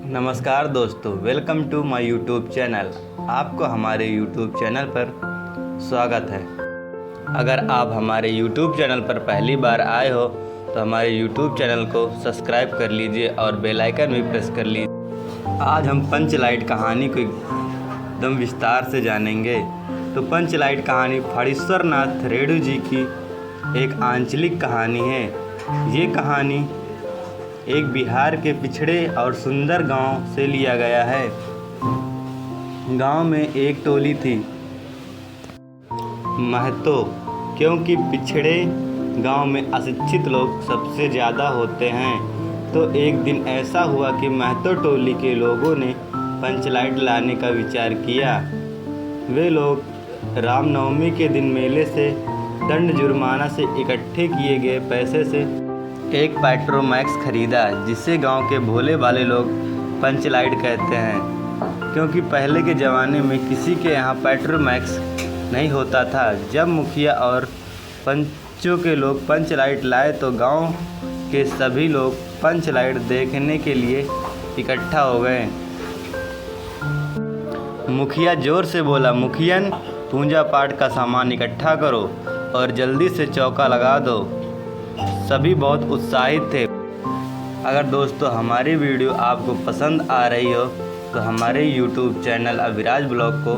नमस्कार दोस्तों, welcome to my YouTube channel. आपको हमारे यूट्यूब चैनल पर स्वागत है। अगर आप हमारे यूट्यूब चैनल पर पहली बार आए हो तो हमारे यूट्यूब चैनल को सब्सक्राइब कर लीजिए और बेल आइकन भी प्रेस कर लीजिए। आज हम पंचलाइट कहानी को एकदम विस्तार से जानेंगे। तो पंचलाइट कहानी फणीश्वर नाथ रेणु जी की एक आंचलिक कहानी है। ये कहानी एक बिहार के पिछड़े और सुंदर गांव से लिया गया है। गांव में एक टोली थी महतो, क्योंकि पिछड़े गांव में अशिक्षित लोग सबसे ज़्यादा होते हैं। तो एक दिन ऐसा हुआ कि महतो टोली के लोगों ने पंचलाइट लाने का विचार किया। वे लोग रामनवमी के दिन मेले से दंड जुर्माना से इकट्ठे किए गए पैसे से एक पेट्रोमैक्स खरीदा, जिसे गांव के भोले वाले लोग पंचलाइट कहते हैं। क्योंकि पहले के ज़माने में किसी के यहाँ पेट्रोमैक्स नहीं होता था। जब मुखिया और पंचों के लोग पंचलाइट लाए तो गांव के सभी लोग पंचलाइट देखने के लिए इकट्ठा हो गए। मुखिया जोर से बोला, मुखियन, पूजा पाठ का सामान इकट्ठा करो और जल्दी से चौका लगा दो। सभी बहुत उत्साहित थे। अगर दोस्तों हमारी वीडियो आपको पसंद आ रही हो तो हमारे YouTube चैनल अभिराज ब्लॉग को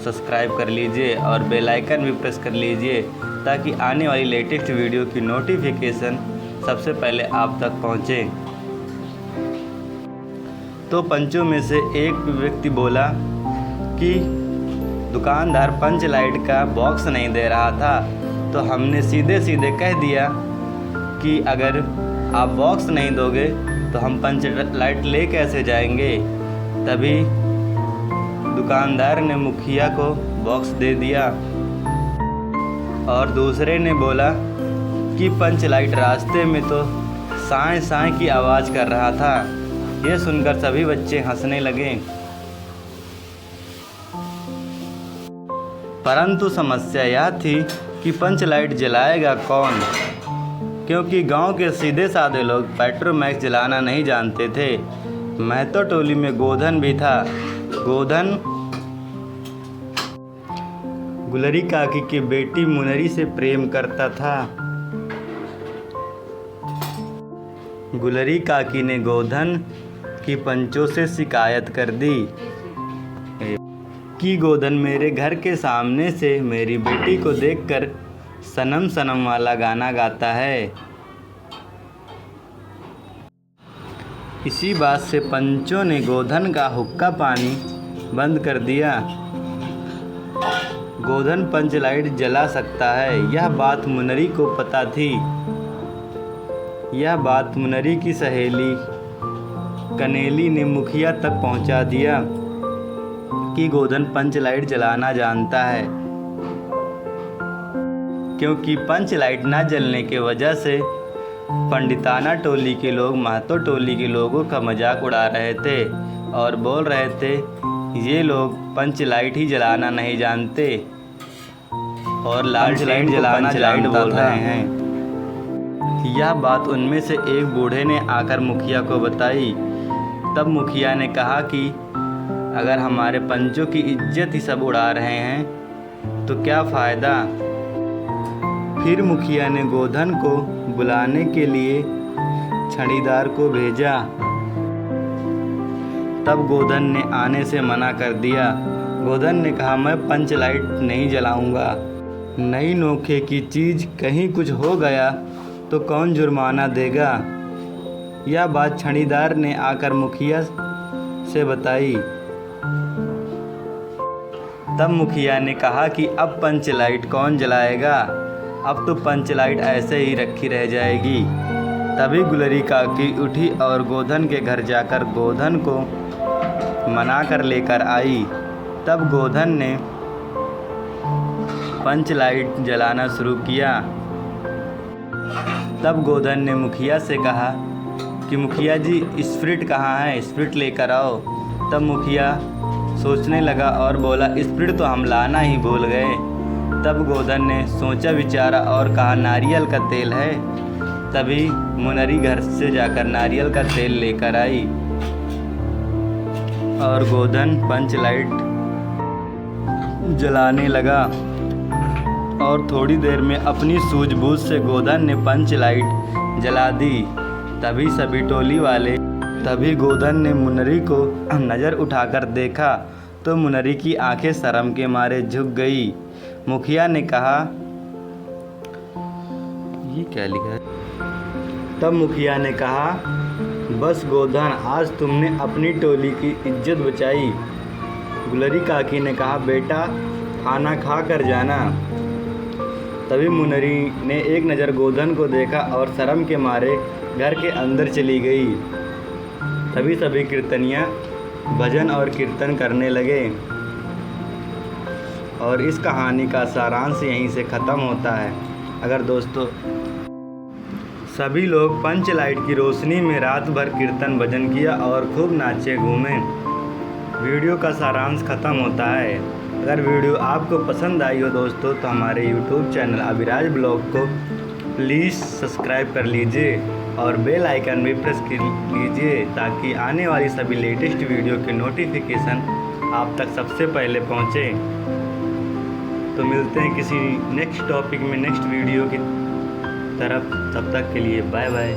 सब्सक्राइब कर लीजिए और बेल आइकन भी प्रेस कर लीजिए, ताकि आने वाली लेटेस्ट वीडियो की नोटिफिकेशन सबसे पहले आप तक पहुंचे। तो पंचों में से एक व्यक्ति बोला कि दुकानदार पंचलाइट का बॉक्स नहीं दे रहा था, तो हमने सीधे सीधे कह दिया कि अगर आप बॉक्स नहीं दोगे तो हम पंचलाइट ले कैसे जाएंगे। तभी दुकानदार ने मुखिया को बॉक्स दे दिया और दूसरे ने बोला कि पंचलाइट रास्ते में तो साए साए की आवाज़ कर रहा था। यह सुनकर सभी बच्चे हंसने लगे। परंतु समस्या यह थी कि पंचलाइट जलाएगा कौन, क्योंकि गांव के सीधे साधे लोग पेट्रोमैक्स जलाना नहीं जानते थे। महतो टोली में गोधन भी था। गोधन गुलरी काकी की बेटी मुनरी से प्रेम करता था। गुलरी काकी ने गोधन की पंचों से शिकायत कर दी कि गोधन मेरे घर के सामने से मेरी बेटी को देखकर सनम सनम वाला गाना गाता है। इसी बात से पंचों ने गोधन का हुक्का पानी बंद कर दिया। गोधन पंचलाइट जला सकता है, यह बात मुनरी को पता थी। यह बात मुनरी की सहेली कनेली ने मुखिया तक पहुंचा दिया कि गोधन पंचलाइट जलाना जानता है। क्योंकि पंचलाइट न जलने के वजह से पंडिताना टोली के लोग महतो टोली के लोगों का मजाक उड़ा रहे थे और बोल रहे थे ये लोग पंचलाइट ही जलाना नहीं जानते और लालटेन जलाना बोल रहे हैं। यह बात उनमें से एक बूढ़े ने आकर मुखिया को बताई। तब मुखिया ने कहा कि अगर हमारे पंचों की इज्जत ही सब उड़ा रहे हैं तो क्या फ़ायदा। फिर मुखिया ने गोधन को बुलाने के लिए छड़ीदार को भेजा। तब गोधन ने आने से मना कर दिया। गोधन ने कहा, मैं पंचलाइट नहीं जलाऊंगा। नई नोखे की चीज़ कहीं कुछ हो गया तो कौन जुर्माना देगा। यह बात छड़ीदार ने आकर मुखिया से बताई। तब मुखिया ने कहा कि अब पंचलाइट कौन जलाएगा, अब तो पंचलाइट ऐसे ही रखी रह जाएगी। तभी गुलरी काकी उठी और गोधन के घर जाकर गोधन को मना कर लेकर आई। तब गोधन ने पंचलाइट जलाना शुरू किया। तब गोधन ने मुखिया से कहा कि मुखिया जी, स्प्रिट कहाँ है, स्प्रिट लेकर आओ। तब मुखिया सोचने लगा और बोला, स्प्रिट तो हम लाना ही भूल गए। तब गोधन ने सोचा विचारा और कहा, नारियल का तेल है। तभी मुनरी घर से जाकर नारियल का तेल लेकर आई। और गोधन पंच लाइट जलाने लगा और थोड़ी देर में अपनी सूझबूझ से गोधन ने पंच लाइट जला दी। तभी गोधन ने मुनरी को नज़र उठाकर देखा तो मुनरी की आंखें शर्म के मारे झुक गई। मुखिया ने कहा, ये क्या लिखा है? तब मुखिया ने कहा, बस गोधन, आज तुमने अपनी टोली की इज्जत बचाई। गुलरी काकी ने कहा, बेटा खाना खा कर जाना। तभी मुनरी ने एक नज़र गोधन को देखा और शर्म के मारे घर के अंदर चली गई। तभी सभी कीर्तनिया भजन और कीर्तन करने लगे और इस कहानी का सारांश यहीं से ख़त्म होता है। अगर दोस्तों सभी लोग पंच लाइट की रोशनी में रात भर कीर्तन भजन किया और खूब नाचे घूमे, वीडियो का सारांश ख़त्म होता है। अगर वीडियो आपको पसंद आई हो दोस्तों तो हमारे YouTube चैनल अभिराज ब्लॉग को प्लीज़ सब्सक्राइब कर लीजिए और बेल आइकन भी प्रेस कर लीजिए ताकि आने वाली सभी लेटेस्ट वीडियो के नोटिफिकेशन आप तक सबसे पहले पहुँचे। तो मिलते हैं किसी नेक्स्ट टॉपिक में नेक्स्ट वीडियो की तरफ। तब तक के लिए बाय बाय।